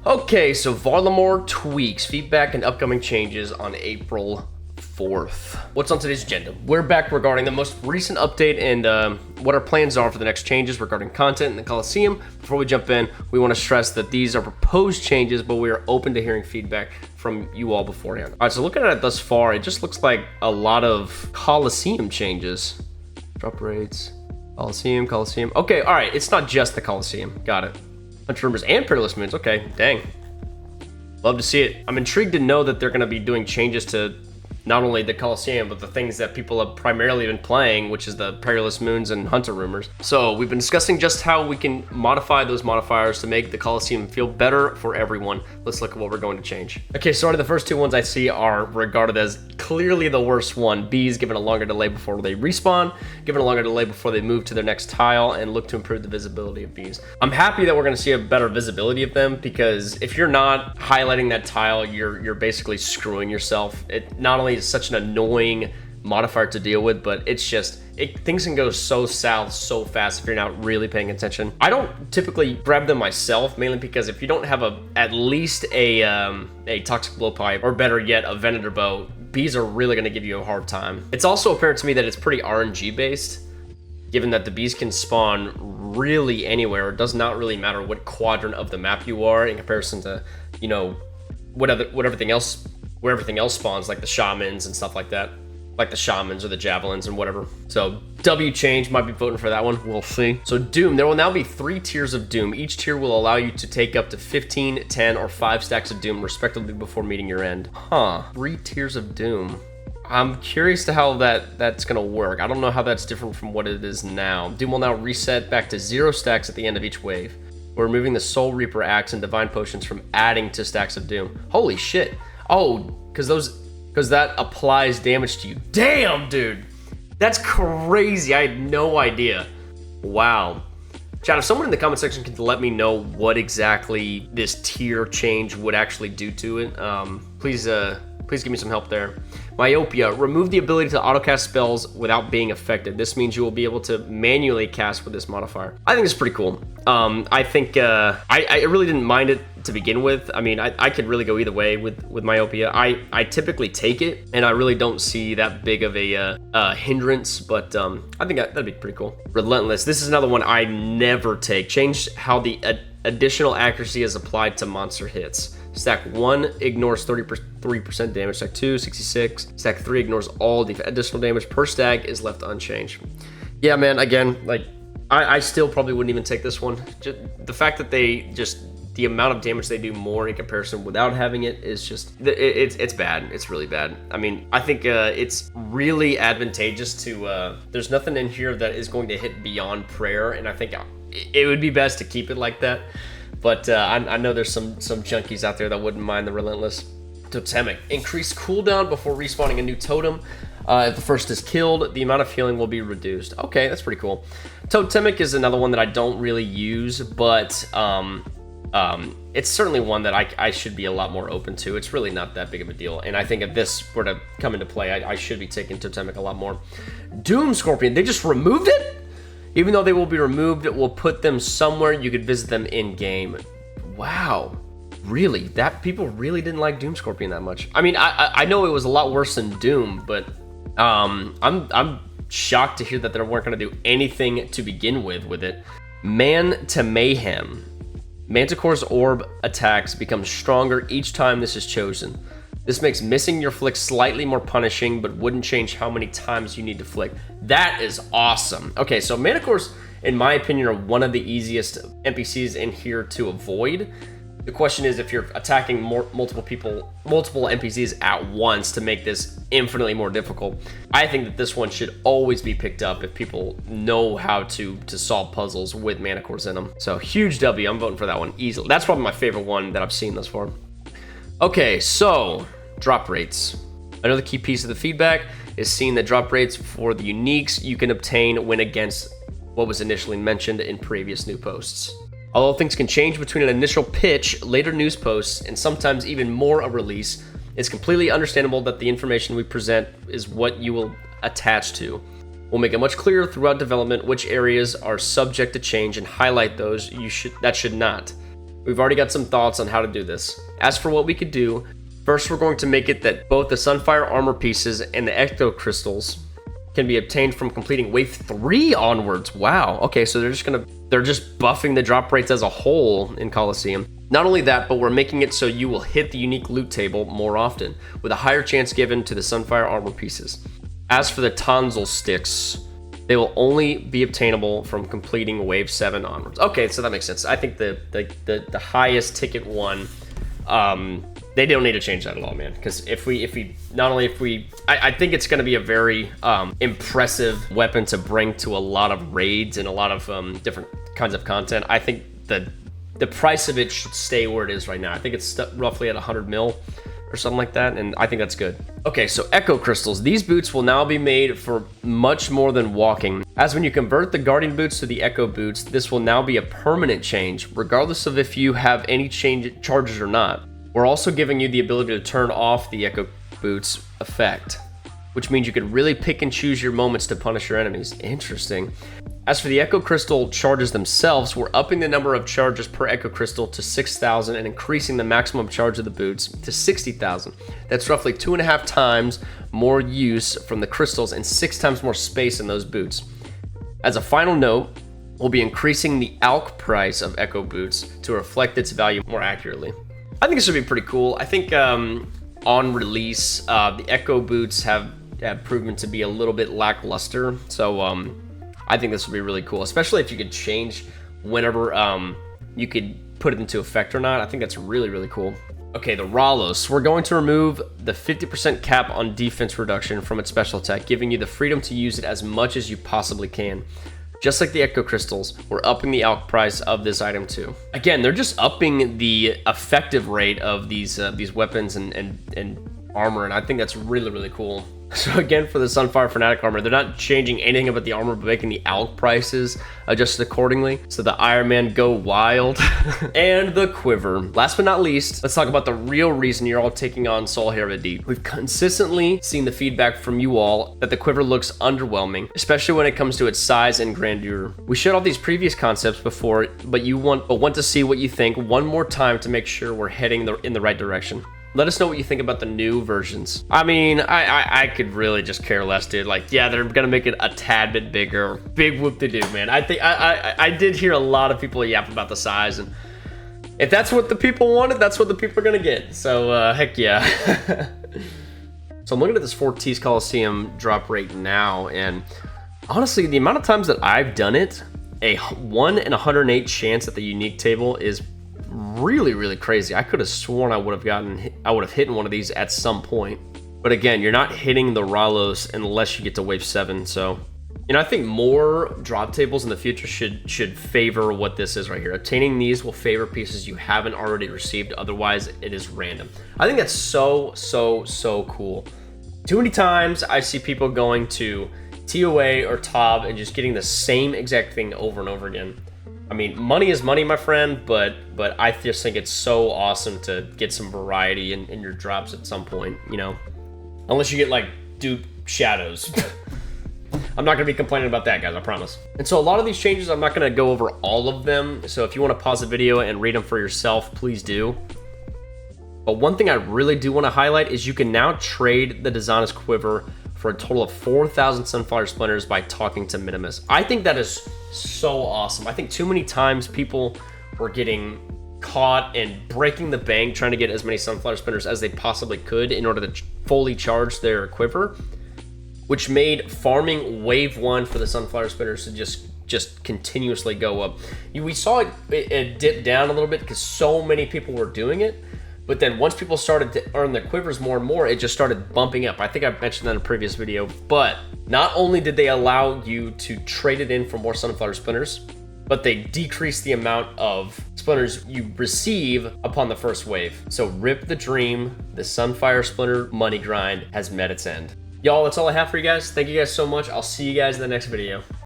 Okay, so Varlamore tweaks, feedback, and upcoming changes on April 4th. What's on today's agenda? We're back regarding the most recent update and what our plans are for the next changes regarding content in the Coliseum. Before we jump in, we want to stress that these are proposed changes, but we are open to hearing feedback from you all beforehand. All right, so looking at it thus far, it just looks like a lot of Coliseum changes. Drop rates, Coliseum. Okay, all right, it's not just the Coliseum. Got it. Bunch of rumors and Peerless Moons. Okay, dang. Love to see it. I'm intrigued to know that they're going to be doing changes to not only the Coliseum, but the things that people have primarily been playing, which is the Perilous Moons and Hunter rumors. So we've been discussing just how we can modify those modifiers to make the Coliseum feel better for everyone. Let's look at what we're going to change. Okay, so the first two ones I see are regarded as clearly the worst one. Bees given a longer delay before they respawn, given a longer delay before they move to their next tile, and look to improve the visibility of bees. I'm happy that we're going to see a better visibility of them, because if you're not highlighting that tile, you're basically screwing yourself. It not only is such an annoying modifier to deal with, but it's just things can go so south so fast if you're not really paying attention. I don't typically grab them myself, mainly because if you don't have at least a toxic blowpipe, or better yet, a Venator bow, bees are really going to give you a hard time. It's also apparent to me that it's pretty RNG based, given that the bees can spawn really anywhere. It does not really matter what quadrant of the map you are in comparison to, you know, where everything else spawns, like the shamans and stuff like that. Like the shamans or the javelins and whatever. So W change, might be voting for that one. We'll see. So Doom, there will now be 3 tiers of Doom. Each tier will allow you to take up to 15, 10, or 5 stacks of Doom respectively before meeting your end. Huh, 3 tiers of Doom. I'm curious to how that's gonna work. I don't know how that's different from what it is now. Doom will now reset back to 0 stacks at the end of each wave. We're removing the Soul Reaper Axe and Divine Potions from adding to stacks of Doom. Holy shit. Oh, because that applies damage to you. Damn, dude. That's crazy. I had no idea. Wow. Chat, if someone in the comment section can let me know what exactly this tier change would actually do to it, please give me some help there. Myopia, remove the ability to autocast spells without being affected. This means you will be able to manually cast with this modifier. I think it's pretty cool. I think I really didn't mind it to begin with. I mean, I could really go either way with Myopia. I typically take it, and I really don't see that big of a hindrance, but I think that'd be pretty cool. Relentless, this is another one I never take. Change how the additional accuracy is applied to monster hits. Stack 1 ignores 33% damage. Stack 2, 66. Stack 3 ignores all the additional damage per stack is left unchanged. Yeah, man, again, like, I still probably wouldn't even take this one. Just the fact that the amount of damage they do more in comparison without having it is just, it's bad. It's really bad. I mean, I think it's really advantageous to, there's nothing in here that is going to hit beyond prayer, and I think it would be best to keep it like that. But I know there's some junkies out there that wouldn't mind the Relentless. Totemic, increased cooldown before respawning a new totem. If the first is killed, the amount of healing will be reduced. Okay, that's pretty cool. Totemic is another one that I don't really use, but it's certainly one that I should be a lot more open to. It's really not that big of a deal, and I think if this were to come into play, I should be taking Totemic a lot more. Doom Scorpion, they just removed it? Even though they will be removed, it will put them somewhere you could visit them in-game. Wow. Really? That people really didn't like Doom Scorpion that much. I mean, I know it was a lot worse than Doom, but I'm shocked to hear that they weren't going to do anything to begin with it. Man to Mayhem. Manticore's orb attacks become stronger each time this is chosen. This makes missing your flick slightly more punishing, but wouldn't change how many times you need to flick. That is awesome. Okay, so Manticores, in my opinion, are one of the easiest NPCs in here to avoid. The question is if you're attacking multiple NPCs at once to make this infinitely more difficult. I think that this one should always be picked up if people know how to solve puzzles with Manticores in them. So huge W, I'm voting for that one easily. That's probably my favorite one that I've seen thus far. Okay, so drop rates. Another key piece of the feedback is seeing the drop rates for the uniques you can obtain when against what was initially mentioned in previous new posts. Although things can change between an initial pitch, later news posts, and sometimes even more a release, it's completely understandable that the information we present is what you will attach to. We'll make it much clearer throughout development which areas are subject to change and highlight those that should not. We've already got some thoughts on how to do this. As for what we could do, first we're going to make it that both the Sunfire armor pieces and the Echo crystals can be obtained from completing wave 3 onwards. Wow. Okay, so they're just buffing the drop rates as a whole in Coloseum. Not only that, but we're making it so you will hit the unique loot table more often, with a higher chance given to the Sunfire armor pieces. As for the tonsil sticks, they will only be obtainable from completing wave 7 onwards. Okay, so that makes sense. I think the highest ticket one, they don't need to change that at all, man. Because I think it's going to be a very impressive weapon to bring to a lot of raids and a lot of different kinds of content. I think the price of it should stay where it is right now. I think it's roughly at 100 mil or something like that, and I think that's good. Okay, so Echo Crystals. These boots will now be made for much more than walking. As when you convert the Guardian boots to the Echo boots, this will now be a permanent change, regardless of if you have any charges or not. We're also giving you the ability to turn off the Echo boots effect, which means you could really pick and choose your moments to punish your enemies. Interesting. As for the Echo Crystal charges themselves, we're upping the number of charges per Echo Crystal to 6,000 and increasing the maximum charge of the boots to 60,000. That's roughly 2.5 times more use from the crystals and 6 times more space in those boots. As a final note, we'll be increasing the ALC price of Echo boots to reflect its value more accurately. I think this would be pretty cool. I think on release, the Echo boots have proven to be a little bit lackluster, so I think this would be really cool, especially if you could change whenever you could put it into effect or not. I think that's really, really cool. Okay, the Ralos. We're going to remove the 50% cap on defense reduction from its special attack, giving you the freedom to use it as much as you possibly can. Just like the Echo Crystals, we're upping the ALC price of this item too. Again, they're just upping the effective rate of these weapons and armor, and I think that's really, really cool. So again, for the Sunfire Fanatic armor, they're not changing anything about the armor, but making the ALC prices adjusted accordingly. So the Iron Man go wild. And the Quiver. Last but not least, let's talk about the real reason you're all taking on Soul Heredity. We've consistently seen the feedback from you all that the Quiver looks underwhelming, especially when it comes to its size and grandeur. We showed all these previous concepts before, but want to see what you think one more time to make sure we're heading in the right direction. Let us know what you think about the new versions. I mean, I could really just care less, dude. Like, yeah, they're gonna make it a tad bit bigger. Big whoop-de-doo, man. I think I did hear a lot of people yap about the size, and if that's what the people wanted, that's what the people are gonna get. So, heck yeah. So I'm looking at this Fortis Coliseum drop rate now, and honestly, the amount of times that I've done it, a 1 in 108 chance at the unique table is really, really crazy. I could have sworn I would have hit one of these at some point. But again, you're not hitting the Ralos unless you get to wave 7. So, I think more drop tables in the future should favor what this is right here. Obtaining these will favor pieces you haven't already received. Otherwise, it is random. I think that's so cool. Too many times I see people going to TOA or TOB and just getting the same exact thing over and over again. I mean, money is money, my friend, but I just think it's so awesome to get some variety in your drops at some point, Unless you get, like, dupe shadows. I'm not going to be complaining about that, guys, I promise. And so a lot of these changes, I'm not going to go over all of them, so if you want to pause the video and read them for yourself, please do. But one thing I really do want to highlight is you can now trade the Dizana's Quiver for a total of 4,000 Sunfire Splinters by talking to Minimus. I think that is so awesome. I think too many times people were getting caught and breaking the bank trying to get as many Sunfire Splinters as they possibly could in order to fully charge their Quiver, which made farming wave 1 for the Sunfire Splinters to just continuously go up. We saw it dip down a little bit because so many people were doing it. But then once people started to earn their Quivers more and more, it just started bumping up. I think I mentioned that in a previous video. But not only did they allow you to trade it in for more Sunflower Splinters, but they decreased the amount of Splinters you receive upon the first wave. So rip the dream. The Sunfire Splinter money grind has met its end. Y'all, that's all I have for you guys. Thank you guys so much. I'll see you guys in the next video.